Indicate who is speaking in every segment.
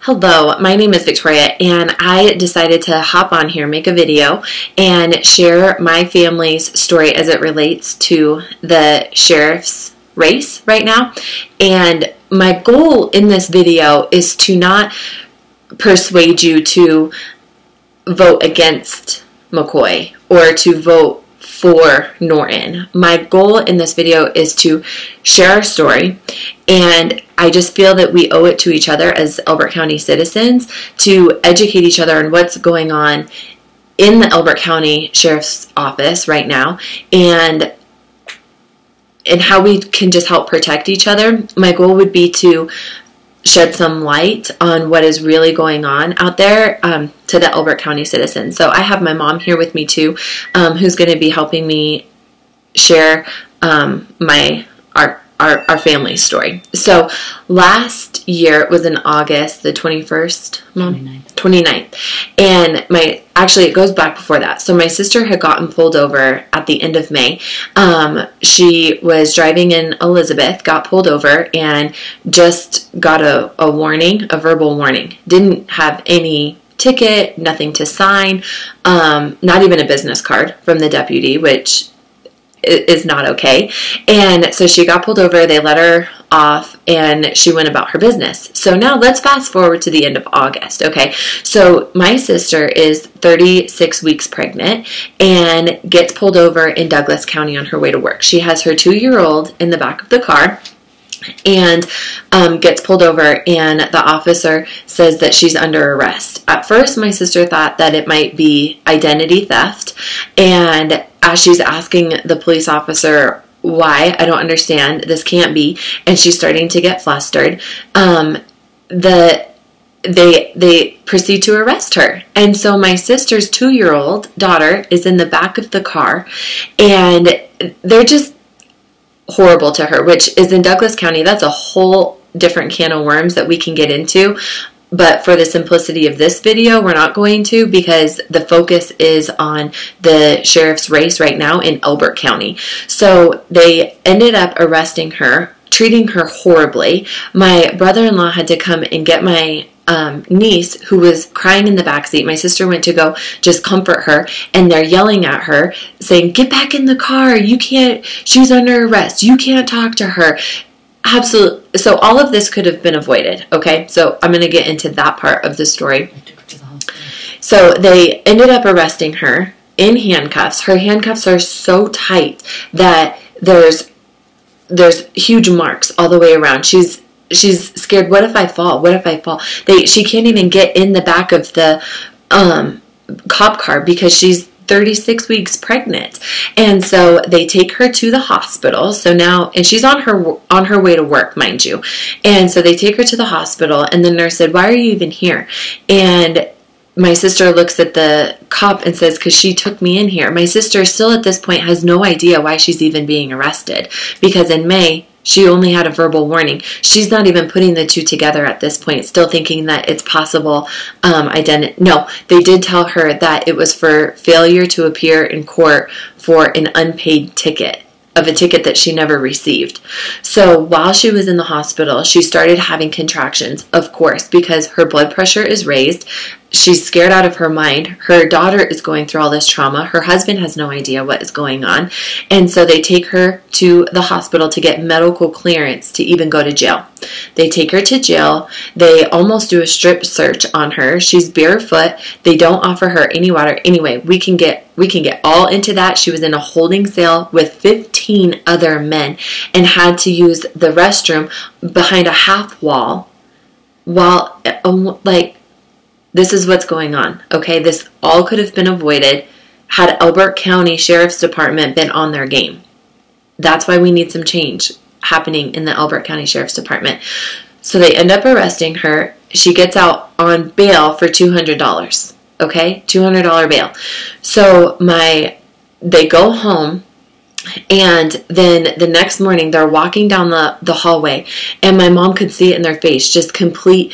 Speaker 1: Hello, my name is Victoria, and I decided to hop on here, make a video, and share my family's story as it relates to the sheriff's race right now. And my goal in this video is to not persuade you to vote against McCoy or to vote for Norton. My goal in this video is to share our story, and I just feel that we owe it to each other as Elbert County citizens to educate each other on what's going on in the Elbert County Sheriff's Office right now and how we can just help protect each other. My goal would be to shed some light on what is really going on out there to the Elbert County citizens. So I have my mom here with me too, who's going to be helping me share our family story. So last year, it was in August the 21st, 29th. And actually it goes back before that. So my sister had gotten pulled over at the end of May. She was driving in Elizabeth, got pulled over, and just got a warning, a verbal warning. Didn't have any ticket, nothing to sign, not even a business card from the deputy, which is not okay. And so she got pulled over, they let her off, and she went about her business. So now let's fast forward to the end of August, okay? So my sister is 36 weeks pregnant and gets pulled over in Douglas County on her way to work. She has her 2-year-old in the back of the car and gets pulled over, and the officer says that she's under arrest. At first, my sister thought that it might be identity theft, and as she's asking the police officer why, I don't understand, this can't be, and she's starting to get flustered, they proceed to arrest her. And so my sister's 2-year-old daughter is in the back of the car, and they're just horrible to her, which is in Douglas County. That's a whole different can of worms that we can get into. But for the simplicity of this video, we're not going to, because the focus is on the sheriff's race right now in Elbert County. So they ended up arresting her, treating her horribly. My brother-in-law had to come and get my niece, who was crying in the backseat. My sister went to go just comfort her, and they're yelling at her, saying, "Get back in the car. You can't, she's under arrest. You can't talk to her." Absolutely. So all of this could have been avoided, okay? So I'm going to get into that part of the story. So they ended up arresting her in handcuffs. Her handcuffs are so tight that there's huge marks all the way around. She's scared. What if I fall? What if I fall? She can't even get in the back of the cop car because she's 36 weeks pregnant. And so they take her to the hospital. So now, and she's on her way to work, mind you. And so they take her to the hospital, and the nurse said, "Why are you even here?" And my sister looks at the cop and says, "Because she took me in here." My sister still at this point has no idea why she's even being arrested, because in May, she only had a verbal warning. She's not even putting the two together at this point, still thinking that it's possible identity. No, they did tell her that it was for failure to appear in court for an unpaid ticket, of a ticket that she never received. So while she was in the hospital, she started having contractions, of course, because her blood pressure is raised. She's scared out of her mind. Her daughter is going through all this trauma. Her husband has no idea what is going on. And so they take her to the hospital to get medical clearance to even go to jail. They take her to jail. They almost do a strip search on her. She's barefoot. They don't offer her any water. Anyway, we can get all into that. She was in a holding cell with 15 other men and had to use the restroom behind a half wall while, this is what's going on, okay? This all could have been avoided had Elbert County Sheriff's Department been on their game. That's why we need some change happening in the Elbert County Sheriff's Department. So they end up arresting her. She gets out on bail for $200, okay? $200 bail. So they go home, and then the next morning they're walking down the hallway, and my mom could see it in their face, just complete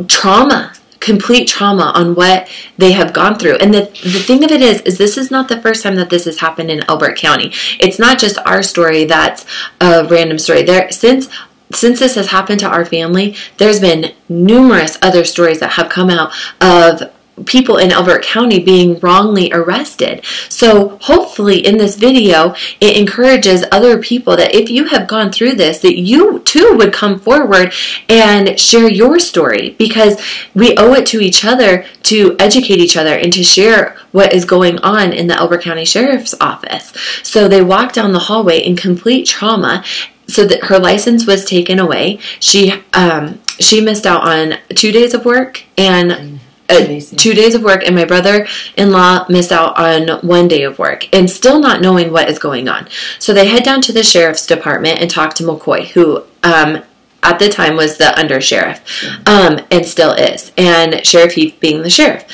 Speaker 1: trauma. Complete trauma on what they have gone through. And the thing of it is this is not the first time that this has happened in Elbert County. It's not just our story that's a random story. Since since this has happened to our family, there's been numerous other stories that have come out of people in Elbert County being wrongly arrested. So hopefully in this video, it encourages other people that if you have gone through this, that you too would come forward and share your story, because we owe it to each other to educate each other and to share what is going on in the Elbert County Sheriff's Office. So they walked down the hallway in complete trauma, so that her license was taken away. She missed out on 2 days of work and 2 days of work, and my brother-in-law missed out on 1 day of work, and still not knowing what is going on. So they head down to the sheriff's department and talk to McCoy, who at the time was the undersheriff, and still is, and Sheriff Heath being the sheriff.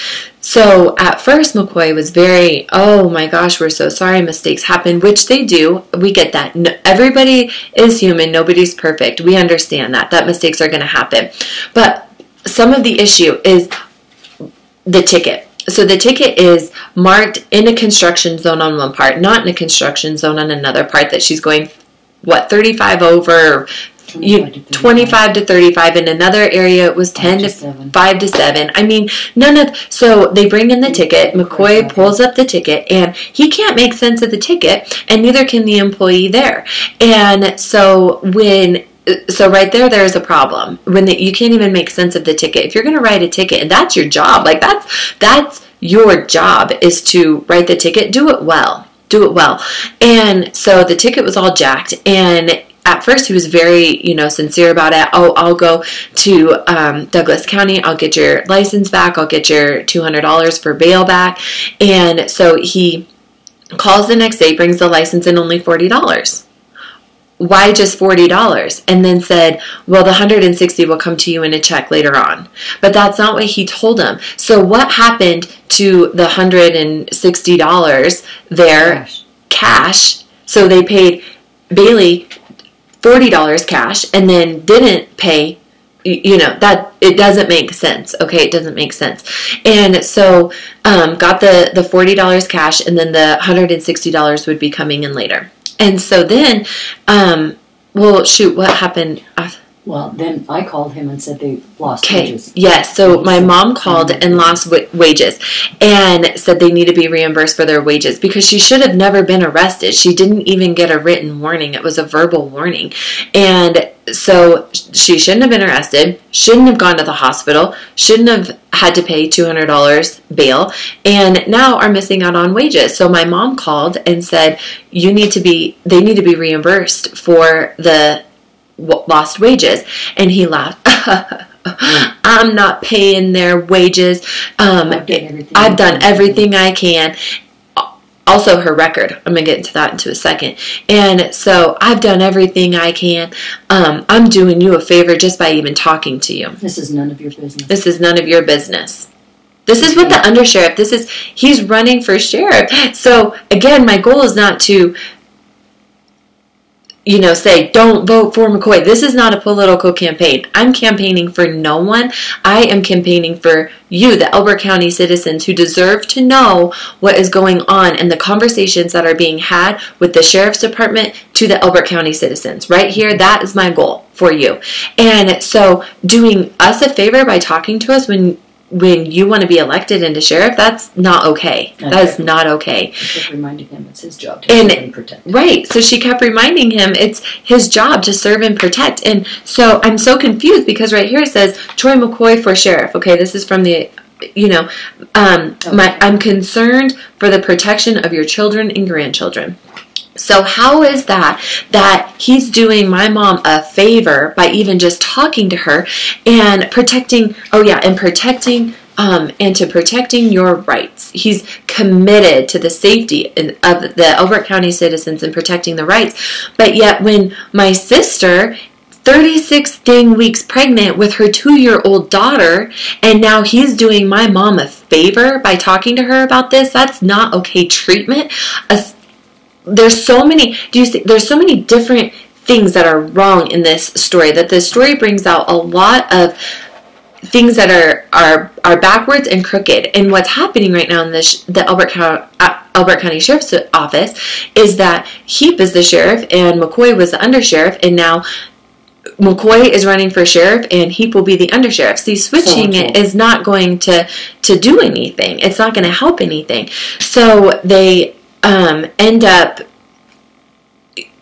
Speaker 1: So at first McCoy was very, oh my gosh, we're so sorry, mistakes happen, which they do. We get that. No, everybody is human. Nobody's perfect. We understand that mistakes are going to happen. But some of the issue is the ticket. So the ticket is marked in a construction zone on one part, not in a construction zone on another part, that she's going, 35 over, 25 to 35. In another area it was 10 to 5 to 7. I mean, so they bring in the ticket. McCoy pulls up the ticket, and he can't make sense of the ticket, and neither can the employee there. And so right there's a problem when you can't even make sense of the ticket. If you're going to write a ticket, and that's your job, like that's your job, is to write the ticket. Do it well. And so the ticket was all jacked, and at first he was very, sincere about it. Oh, I'll go to Douglas County. I'll get your license back. I'll get your $200 for bail back. And so he calls the next day, brings the license in, only $40. Why just $40? And then said, well, the $160 will come to you in a check later on. But that's not what he told him. So what happened to the $160 there? Cash. So they paid Bailey $40 cash and then didn't pay, that it doesn't make sense. Okay, it doesn't make sense. And so got the $40 cash, and then the $160 would be coming in later. And so then, what happened?
Speaker 2: Well, then I called him and said they lost wages.
Speaker 1: Yes, so my mom called and lost wages and said they need to be reimbursed for their wages, because she should have never been arrested. She didn't even get a written warning. It was a verbal warning. And so she shouldn't have been arrested, shouldn't have gone to the hospital, shouldn't have had to pay $200 bail, and now are missing out on wages. So my mom called and said they need to be reimbursed for the lost wages. And he laughed. I'm not paying their wages. I've done everything I can. Also her record. I'm going to get into that into a second. And so I've done everything I can. I'm doing you a favor just by even talking to you.
Speaker 2: This is none of your business.
Speaker 1: This is none of your business. This is what the undersheriff, he's running for sheriff. So again, my goal is not to say, don't vote for McCoy. This is not a political campaign. I'm campaigning for no one. I am campaigning for you, the Elbert County citizens who deserve to know what is going on and the conversations that are being had with the Sheriff's Department to the Elbert County citizens. Right here, that is my goal for you. And so doing us a favor by talking to us when you want to be elected into sheriff, that's not okay. That is not okay.
Speaker 2: She kept reminding him it's his job to serve and protect.
Speaker 1: Right. So she kept reminding him it's his job to serve and protect. And so I'm so confused, because right here it says Troy McCoy for sheriff. Okay, this is from the I'm concerned for the protection of your children and grandchildren. So how is that he's doing my mom a favor by even just talking to her and protecting your rights? He's committed to the safety of the Elbert County citizens and protecting the rights. But yet when my sister, 36 dang weeks pregnant with her 2-year-old daughter, and now he's doing my mom a favor by talking to her about this, that's not okay treatment. There's so many different things that are wrong in this story, that this story brings out a lot of things that are backwards and crooked. And what's happening right now in the Elbert County Sheriff's Office is that Heap is the sheriff and McCoy was the undersheriff, and now McCoy is running for sheriff and Heap will be the undersheriff. See, switching it is not going to do anything. It's not going to help anything. So they end up,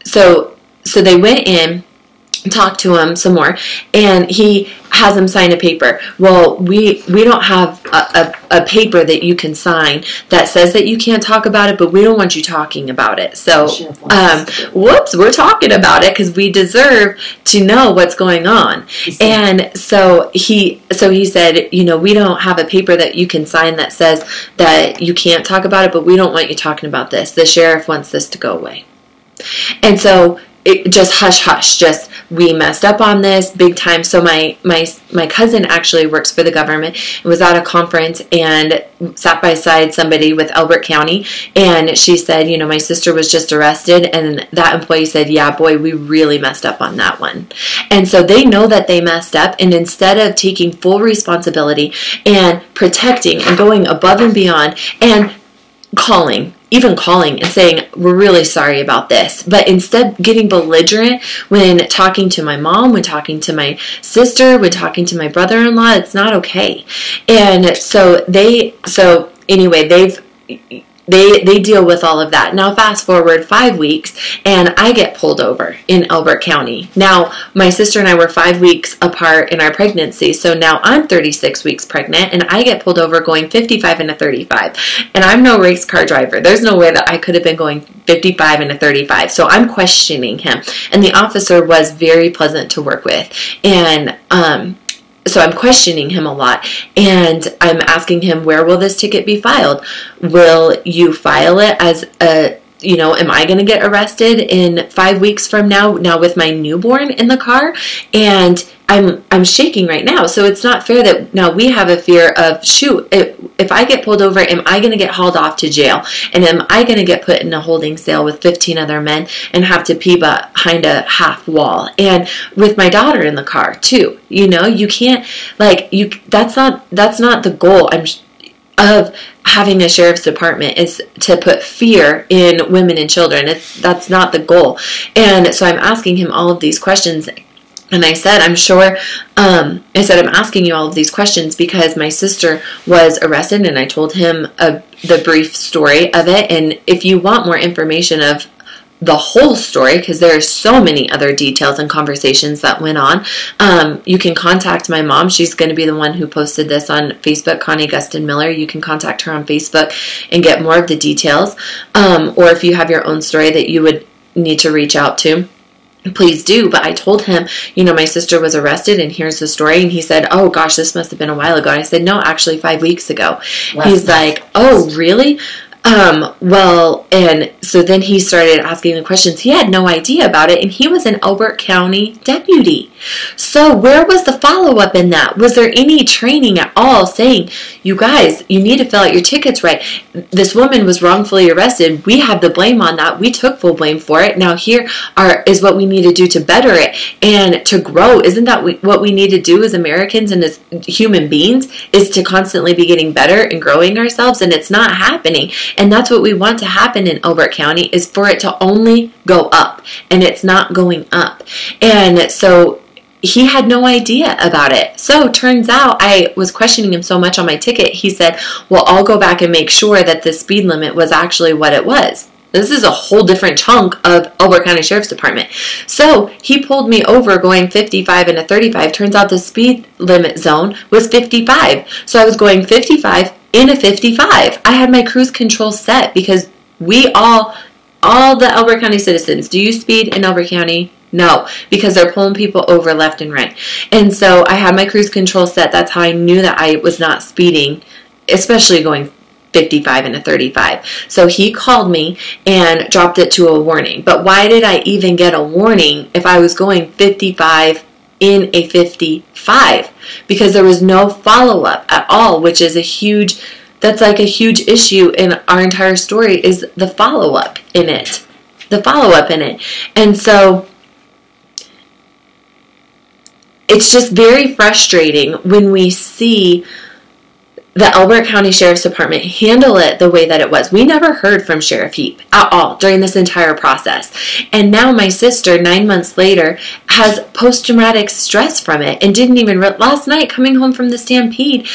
Speaker 1: so they went in, talked to him some more, and he has him sign a paper. Well, we don't have a paper that you can sign that says that you can't talk about it, but we don't want you talking about it. So, whoops, we're talking about it because we deserve to know what's going on. And so he said, we don't have a paper that you can sign that says that you can't talk about it, but we don't want you talking about this. The sheriff wants this to go away. And so it just hush, just we messed up on this big time. So my cousin actually works for the government and was at a conference and sat beside somebody with Elbert County, and she said, my sister was just arrested, and that employee said, yeah, boy, we really messed up on that one. And so they know that they messed up, and instead of taking full responsibility and protecting and going above and beyond and calling and saying, we're really sorry about this, but instead getting belligerent when talking to my mom, when talking to my sister, when talking to my brother-in-law, it's not okay. And so they deal with all of that. Now fast forward 5 weeks and I get pulled over in Elbert County. Now my sister and I were 5 weeks apart in our pregnancy, so now I'm 36 weeks pregnant and I get pulled over going 55 and a 35. And I'm no race car driver. There's no way that I could have been going 55 and a 35. So I'm questioning him. And the officer was very pleasant to work with. And so I'm questioning him a lot, and I'm asking him, where will this ticket be filed? Will you file it as am I going to get arrested in 5 weeks from now with my newborn in the car? And I'm shaking right now. So it's not fair that now we have a fear of, shoot, if I get pulled over, am I going to get hauled off to jail? And am I going to get put in a holding cell with 15 other men and have to pee behind a half wall? And with my daughter in the car too, you can't, that's not the goal of having a sheriff's department, is to put fear in women and children. That's not the goal. And so I'm asking him all of these questions. And I said, I'm asking you all of these questions because my sister was arrested, and I told him the brief story of it. And if you want more information of the whole story, because there are so many other details and conversations that went on, you can contact my mom. She's going to be the one who posted this on Facebook, Connie Gustin Miller. You can contact her on Facebook and get more of the details. Or if you have your own story that you would need to reach out to, please do. But I told him, my sister was arrested and here's the story. And he said, oh gosh, this must have been a while ago. And I said, no, actually 5 weeks ago. He's like, oh, really? Well, and so then he started asking the questions. He had no idea about it, and he was an Elbert County deputy. So where was the follow-up in that? Was there any training at all saying, you guys, you need to fill out your tickets right? This woman was wrongfully arrested. We have the blame on that. We took full blame for it. Now here is what we need to do to better it and to grow. Isn't that what we need to do as Americans and as human beings, is to constantly be getting better and growing ourselves? And it's not happening. And that's what we want to happen in Elbert County, is for it to only go up, and it's not going up. And so he had no idea about it. So turns out, I was questioning him so much on my ticket, he said, well, I'll go back and make sure that the speed limit was actually what it was. This is a whole different chunk of Elbert County Sheriff's Department. So he pulled me over going 55 and a 35. Turns out the speed limit zone was 55. So I was going 55 in a 55. I had my cruise control set because we all the Elbert County citizens, do you speed in Elbert County? No, because they're pulling people over left and right. And so I had my cruise control set. That's how I knew that I was not speeding, especially going 55 and a 35. So he called me and dropped it to a warning. But why did I even get a warning if I was going 55 in a 55? Because there was no follow-up at all, which is that's like a huge issue in our entire story, is the follow-up in it. And so it's just very frustrating when we see the Elbert County Sheriff's Department handle it the way that it was. We never heard from Sheriff Heap at all during this entire process. And now my sister, 9 months later, has post-traumatic stress from it and didn't even... Last night, coming home from the stampede,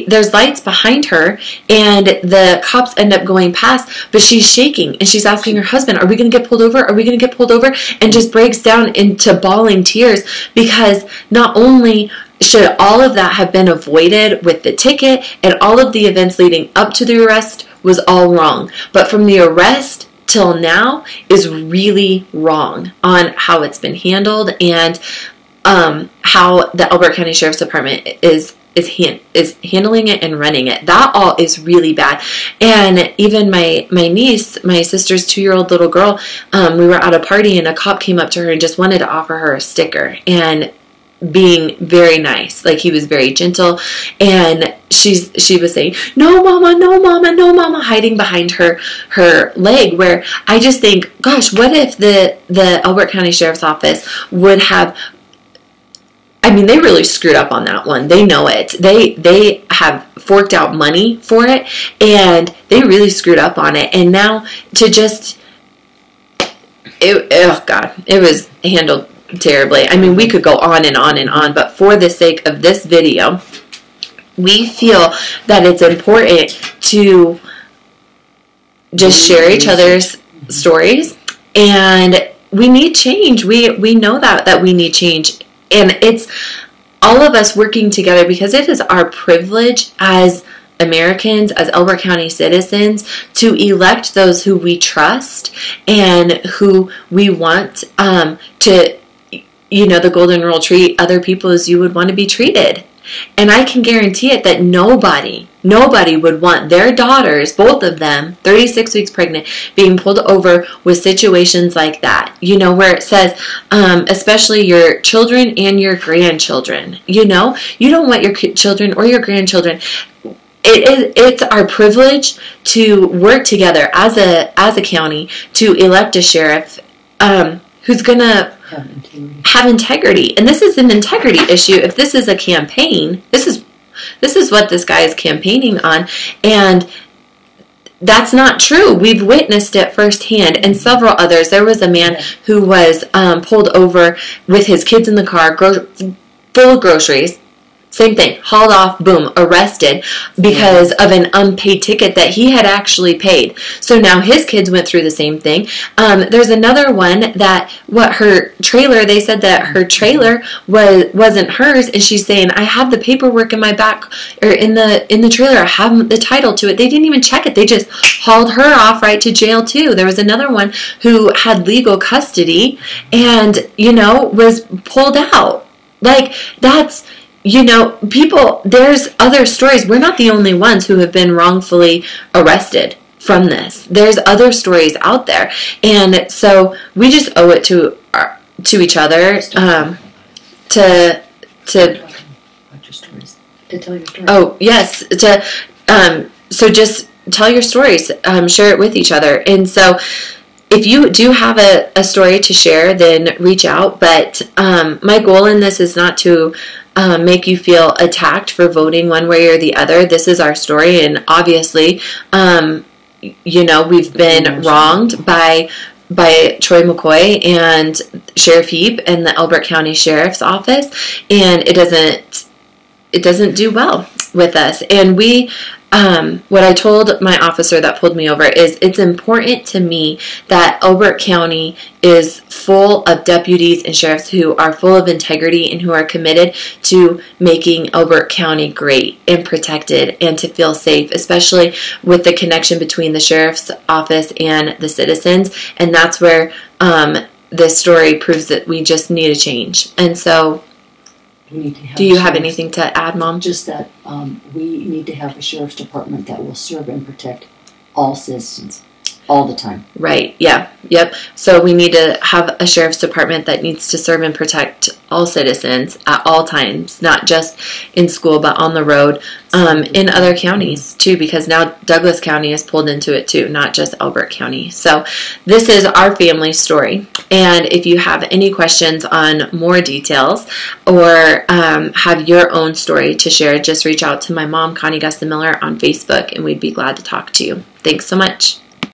Speaker 1: there's lights behind her, and the cops end up going past, but she's shaking, and she's asking her husband, are we going to get pulled over? Are we going to get pulled over? And just breaks down into bawling tears, because not only should all of that have been avoided with the ticket, and all of the events leading up to the arrest was all wrong, but from the arrest till now is really wrong on how it's been handled, and how the Elbert County Sheriff's Department is handling it and running it. That all is really bad. And even my niece, my sister's 2-year-old little girl, we were at a party and a cop came up to her and just wanted to offer her a sticker, and being very nice, like he was very gentle, and she was saying, no mama, no mama, no mama, hiding behind her leg, where I just think, gosh, what if the Elbert County Sheriff's Office would have... I mean, they really screwed up on that one. They know it. They have forked out money for it, and they really screwed up on it. And now to just... oh God, it was handled terribly. I mean, we could go on and on and on, but for the sake of this video, we feel that it's important to just share each other's stories, and we need change. We know that we need change, and it's all of us working together, because it is our privilege as Americans, as Elbert County citizens, to elect those who we trust and who we want to, the golden rule, treat other people as you would want to be treated. And I can guarantee it that nobody would want their daughters, both of them, 36 weeks pregnant, being pulled over with situations like that, where it says, especially your children and your grandchildren, you don't want your children or your grandchildren. It's our privilege to work together as a county to elect a sheriff who's going to have integrity. And this is an integrity issue. If this is a campaign, this is what this guy is campaigning on, and that's not true. We've witnessed it firsthand, and several others. There was a man who was pulled over with his kids in the car, full of groceries. Same thing, hauled off, boom, arrested because of an unpaid ticket that he had actually paid. So now his kids went through the same thing. There's another one that they said that her trailer wasn't hers, and she's saying, I have the paperwork in my back, or in the trailer, I have the title to it. They didn't even check it. They just hauled her off right to jail too. There was another one who had legal custody and, was pulled out. Like, that's... people, there's other stories. We're not the only ones who have been wrongfully arrested from this. There's other stories out there. And so we just owe it to each other to tell your stories. Oh, yes. So just tell your stories. Share it with each other. And so if you do have a story to share, then reach out. But my goal in this is not to make you feel attacked for voting one way or the other. This is our story, and obviously, we've been wronged by Troy McCoy and Sheriff Heap and the Elbert County Sheriff's Office, and it doesn't do well with us. And what I told my officer that pulled me over is it's important to me that Elbert County is full of deputies and sheriffs who are full of integrity and who are committed to making Elbert County great and protected and to feel safe, especially with the connection between the sheriff's office and the citizens. And that's where this story proves that we just need a change. And so... Do you have anything to add, Mom?
Speaker 2: Just that we need to have a sheriff's department that will serve and protect all citizens. all the time.
Speaker 1: Right. Yeah. Yep. So we need to have a sheriff's department that needs to serve and protect all citizens at all times, not just in school, but on the road, in other counties too, because now Douglas County is pulled into it too, not just Elbert County. So this is our family story. And if you have any questions on more details or have your own story to share, just reach out to my mom, Connie Gustin Miller, on Facebook, and we'd be glad to talk to you. Thanks so much.